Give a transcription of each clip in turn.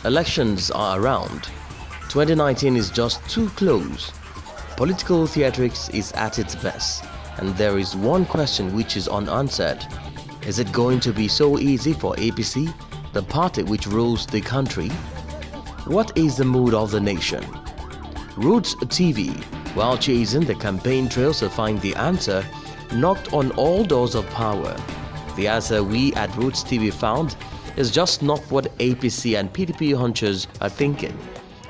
Elections are around. 2019 is just too close. Political theatrics is at its best, and there is one question which is unanswered. Is it going to be so easy for APC, the party which rules the country? What is the mood of the nation? Roots TV, while chasing the campaign trails to find the answer, knocked on all doors of power. The answer we at Roots TV found is just not what APC and PDP honchos are thinking.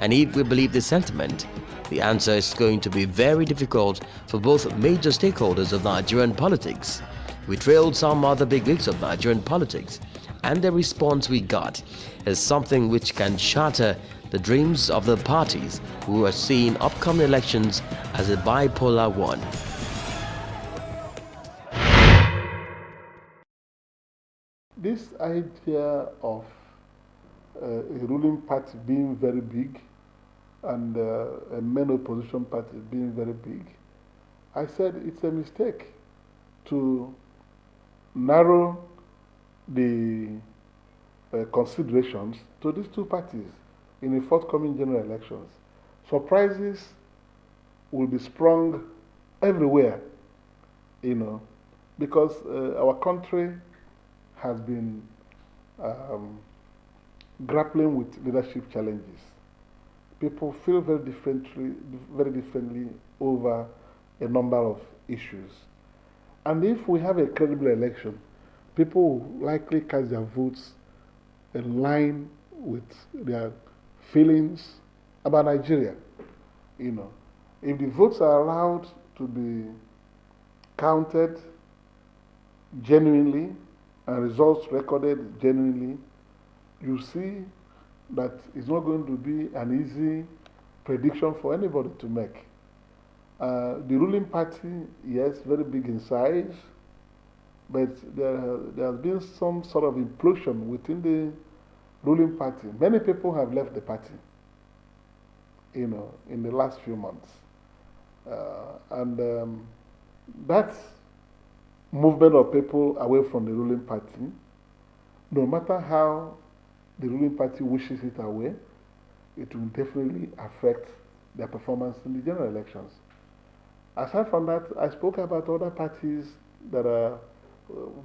And if we believe this sentiment, the answer is going to be very difficult for both major stakeholders of Nigerian politics. We trailed some other bigwigs of Nigerian politics, and the response we got is something which can shatter the dreams of the parties who are seeing upcoming elections as a bipolar one. This idea of a ruling party being very big and a main opposition party being very big, I said it's a mistake to narrow the considerations to these two parties in the forthcoming general elections. Surprises will be sprung everywhere, because our country has been grappling with leadership challenges. People feel very differently over a number of issues. And if we have a credible election, people will likely cast their votes in line with their feelings about Nigeria. If the votes are allowed to be counted genuinely and results recorded genuinely, you see that it's not going to be an easy prediction for anybody to make. The ruling party, yes, very big in size, but there has been some sort of implosion within the ruling party. Many people have left the party, in the last few months. That movement of people away from the ruling party, no matter how the ruling party wishes it away, it will definitely affect their performance in the general elections. Aside from that, I spoke about other parties that are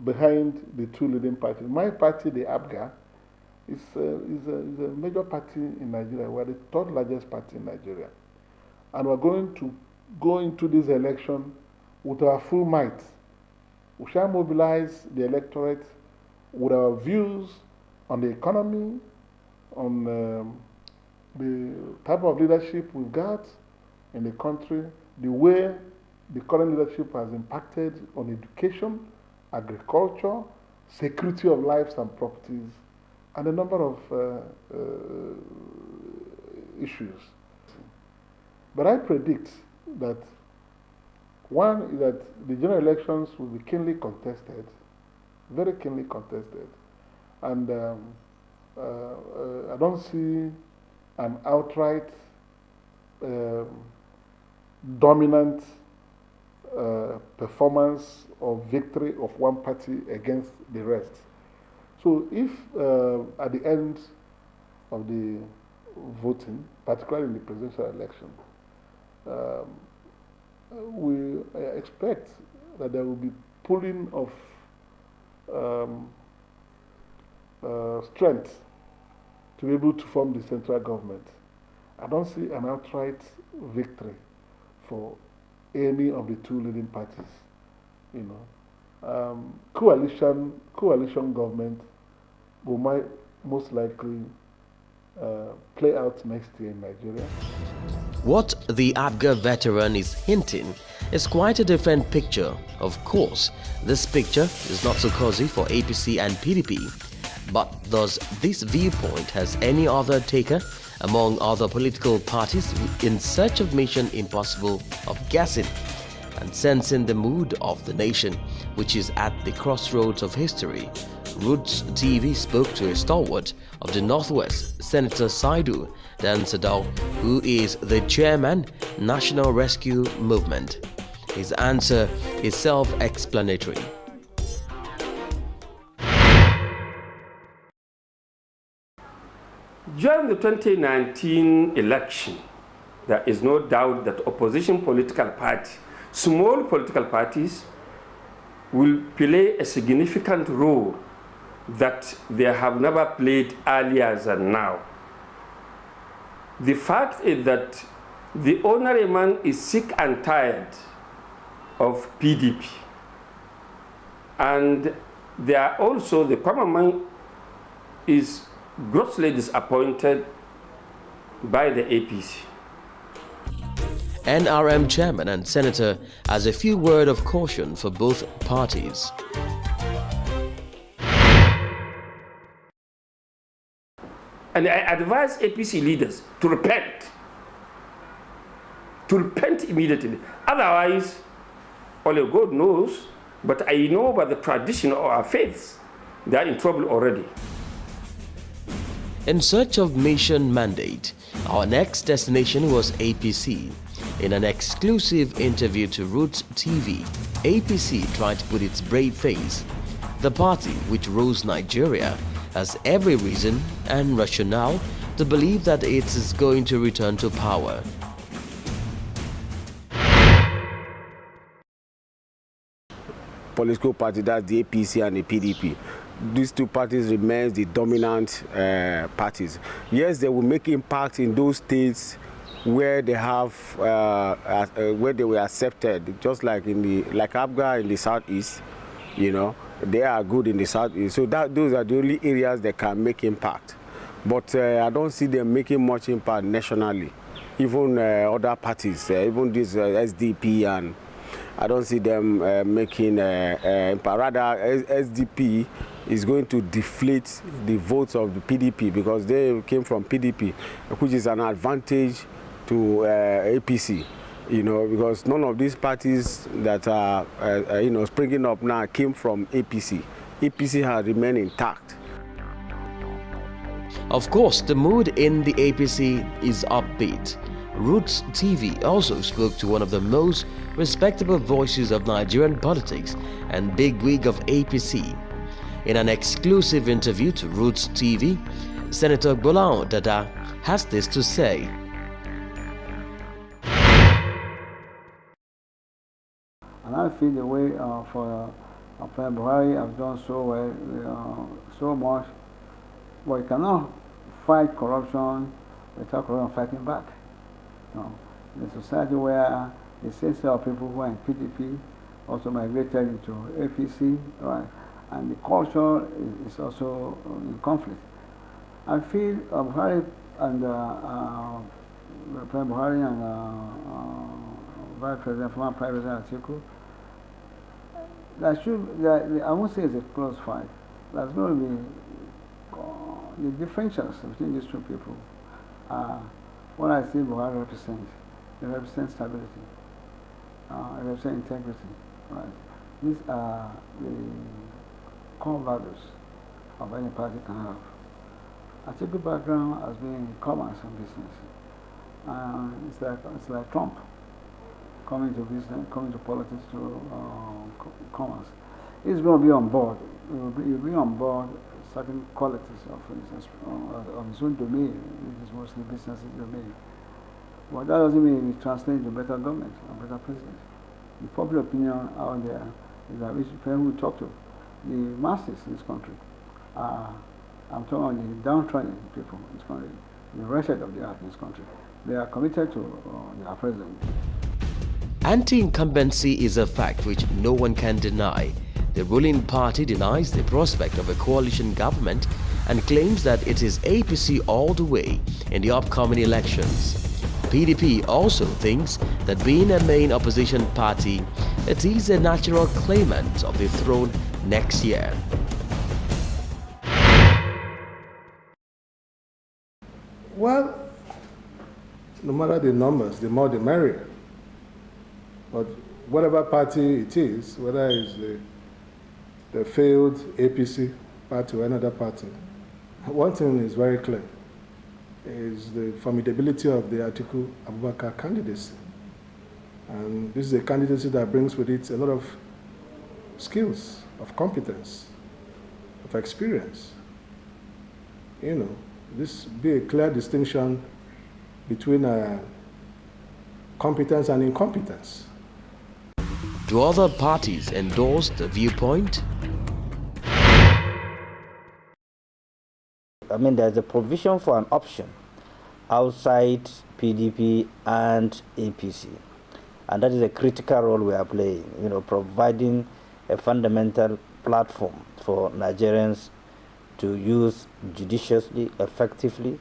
behind the two leading parties. My party, the APGA, is a major party in Nigeria. We are the third largest party in Nigeria. And we're going to go into this election with our full might. We shall mobilize the electorate with our views on the economy, on the type of leadership we've got in the country, the way the current leadership has impacted on education, agriculture, security of lives and properties, and a number of issues. But I predict that one is that the general elections will be keenly contested, very keenly contested, and I don't see an outright dominant performance or victory of one party against the rest. So if at the end of the voting, particularly in the presidential election, we expect that there will be pooling of strength to be able to form the central government. I don't see an outright victory for any of the two leading parties. Coalition government will most likely play out next year in Nigeria. What the APGA veteran is hinting is quite a different picture. Of course, this picture is not so cozy for APC and PDP. But does this viewpoint has any other taker among other political parties in search of mission impossible of guessing and sensing the mood of the nation, which is at the crossroads of history? Roots TV spoke to a stalwart of the Northwest, Senator Saidu Dansadal, who is the chairman, National Rescue Movement. His answer is self-explanatory. During the 2019 election, there is no doubt that opposition political parties, small political parties, will play a significant role that they have never played earlier than now. The fact is that the ordinary man is sick and tired of PDP. And they are also, the common man is grossly disappointed by the APC. NRM chairman and senator has a few words of caution for both parties. And I advise APC leaders to repent immediately. Otherwise, only God knows, but I know by the tradition of our faiths, they are in trouble already. In search of mission mandate, our next destination was APC. In an exclusive interview to Roots TV, APC tried to put its brave face. The party, which rules Nigeria, has every reason and rationale to believe that it is going to return to power. Political party, that's the APC and the PDP. These two parties remain the dominant parties. Yes, they will make impact in those states where they have where they were accepted, just like like Abga in the southeast. You know, they are good in the southeast. So those are the only areas that can make impact. But I don't see them making much impact nationally. Even other parties, even this SDP, and I don't see them making impact. Rather, SDP is going to deflate the votes of the PDP because they came from PDP, which is an advantage to APC. You know, because none of these parties that are you know, springing up now came from APC. APC has remained intact. Of course, the mood in the APC is upbeat. Roots TV also spoke to one of the most respectable voices of Nigerian politics and bigwig of APC. In an exclusive interview to Roots TV, Senator Bola Dada has this to say. And I feel the way for President Buhari has done so well, so much, but you cannot fight corruption without corruption fighting back. No. In a society where the same set of people who are in PDP also migrated into APC, right? And the culture is also in conflict. I feel Buhari and President Buhari and Vice President, former Prime President Atiku, I won't say it's a close fight. There's going to be the differentials between these two people. What I see Buhari represents, it represents stability, it represents integrity. Right? These are the core values of any party can have. Atiku background has been in commerce and business. It's like Trump coming to business, coming to politics to commerce. He's going to be on board. He'll be on board certain qualities of his own domain, which is mostly business domain. But that doesn't mean it translates to better government or better president. The popular opinion out there is that we should talk to the masses in this country. I'm talking about the downtrodden people in this country, the wretched of the earth in this country. They are committed to their president. Anti-incumbency is a fact which no one can deny. The ruling party denies the prospect of a coalition government and claims that it is APC all the way in the upcoming elections. PDP also thinks that being a main opposition party, it is a natural claimant of the throne next year. Well, no matter the numbers, the more the merrier. But whatever party it is, whether it's the failed APC party or another party, one thing is very clear, is the formidability of the Atiku Abubakar candidacy. And this is a candidacy that brings with it a lot of skills, of competence, of experience. You know, this be a clear distinction between competence and incompetence. Do other parties endorse the viewpoint? I mean, there's a provision for an option outside PDP and APC. And that is a critical role we are playing, providing a fundamental platform for Nigerians to use judiciously, effectively,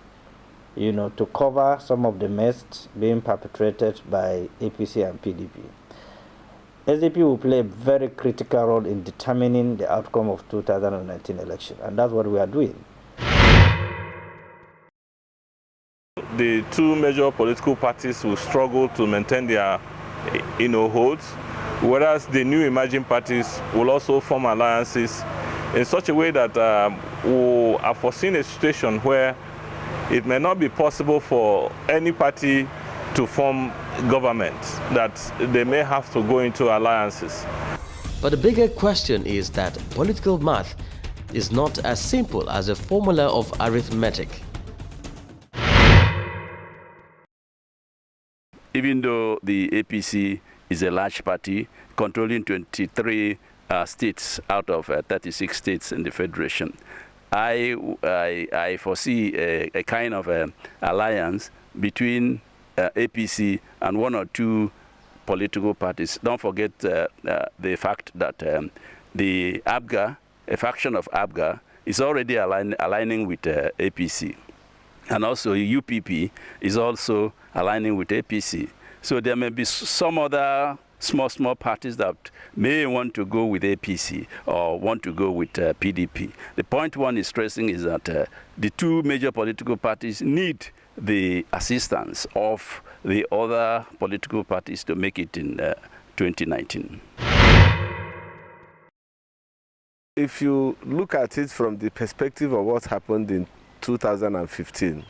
to cover some of the mess being perpetrated by APC and PDP. SDP will play a very critical role in determining the outcome of 2019 election, and that's what we are doing. The two major political parties will struggle to maintain their holds, whereas the new emerging parties will also form alliances in such a way that we are foreseeing a situation where it may not be possible for any party to form government, that they may have to go into alliances. But the bigger question is that political math is not as simple as a formula of arithmetic. Even though the APC is a large party, controlling 23 states out of 36 states in the Federation, I foresee a kind of alliance between APC and one or two political parties. Don't forget the fact that the ABGA, a faction of ABGA, is already aligning with APC. And also UPP is also aligning with APC. So there may be some other small parties that may want to go with APC or want to go with PDP. The point one is stressing is that the two major political parties need the assistance of the other political parties to make it in 2019. If you look at it from the perspective of what happened in 2015,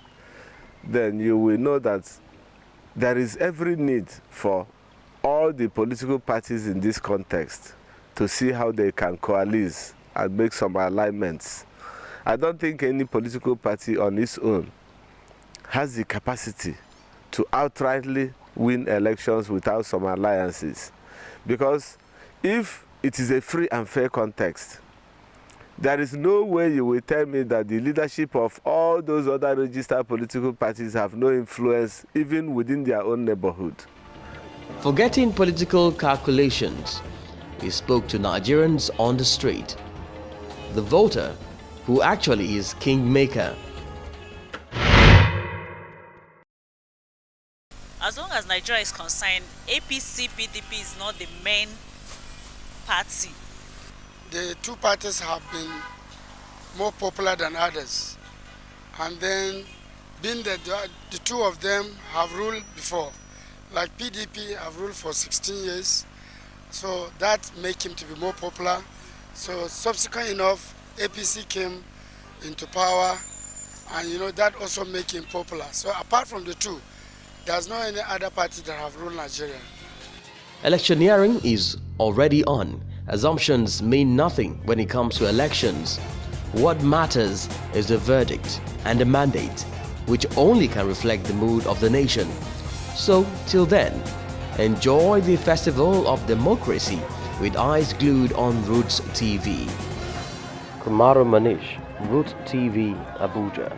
then you will know that there is every need for all the political parties in this context to see how they can coalesce and make some alignments. I don't think any political party on its own has the capacity to outrightly win elections without some alliances. Because if it is a free and fair context, there is no way you will tell me that the leadership of all those other registered political parties have no influence even within their own neighborhood. Forgetting political calculations, we spoke to Nigerians on the street. The voter, who actually is kingmaker. As long as Nigeria is concerned, APC, PDP is not the main party. The two parties have been more popular than others. And then, being that the two of them have ruled before, like PDP have ruled for 16 years, so that make him to be more popular. So subsequent enough, APC came into power, and that also make him popular. So apart from the two, there's no any other party that have ruled Nigeria. Electioneering is already on. Assumptions mean nothing when it comes to elections. What matters is the verdict and the mandate, which only can reflect the mood of the nation. So, till then, enjoy the festival of democracy with eyes glued on Roots TV. Kumaro Manish, Roots TV, Abuja.